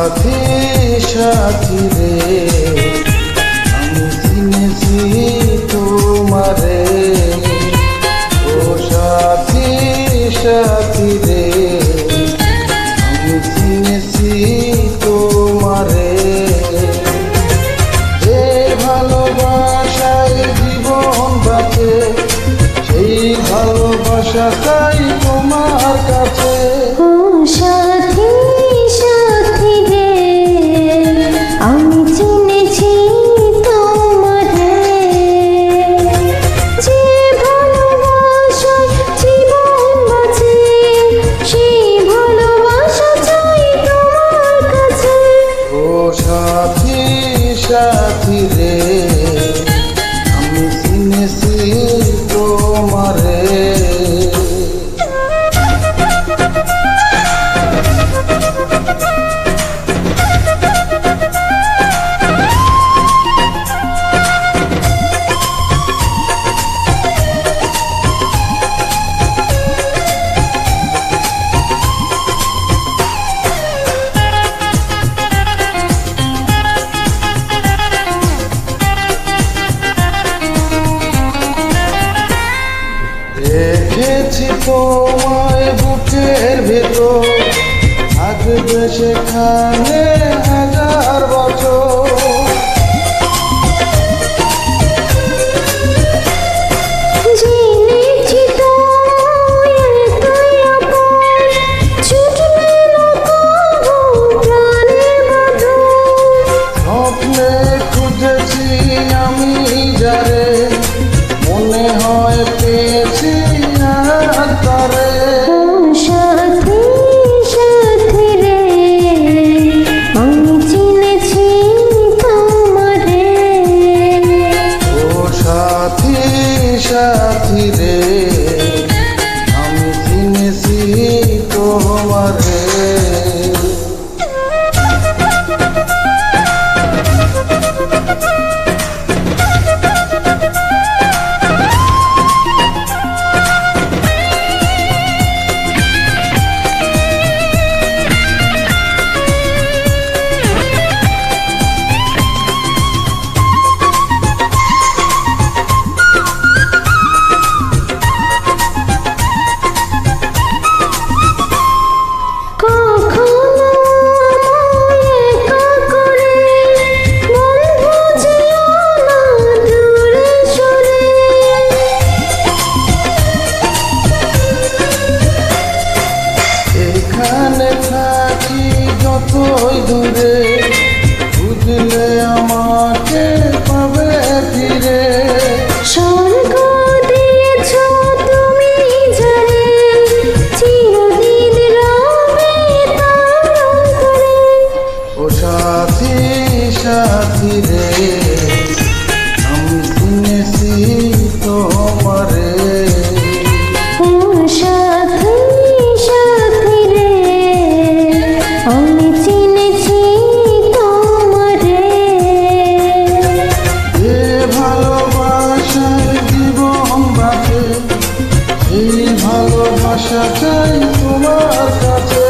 সাথী সাথী রে আমি চিনেছি তোমারে, ও সাথী সাথী রে আমি চিনেছি তোমারে। যে ভালোবাসায় জীবন বাঁচে সেই ভালোবাসা চাই তোমার কাছে। ও সাথী সাথী রে আমি চিনেছি তোমারে, যে ভালোবাসায় জীবন বাঁচে সেই ভালোবাসা চাই তোমার কাছে। ও সাথী সাথী রে আমি চিনেছি তোমারে। রেখেছি তোমায় বুকের ভেতর, থাকবে সেখানে হাজার বছর। জেনেছি তোমায় এতই আপন, ছুটবে না কভু প্রাণের বাঁধন। স্বপ্নে খুঁজেছি আমি যারে, মনে হয় পেয়েছি আর তারে। ও সাথী সাথী রে আমি চিনেছি তোমারে, ও সাথী সাথী রে আমি চিনেছি তোমারে। কখনো আমায় একা করে বন্ধু যেও না দূরে সরে। এখানে থাকি যতই দূরে, বুঝলে আমাকে পাবে ফিরে। স্বর্গ দিয়েছ তুমি যারে, চিরদিন রবে তার অন্তরে। ও সাথী সাথী রে আমি চিনেছি তোমারে। ও সাথী সাথী রে আমি চিনেছি তোমারে, যে ভালোবাসায় জীবন বাঁচে সেই ভালোবাসা চাই তোমার কাছে।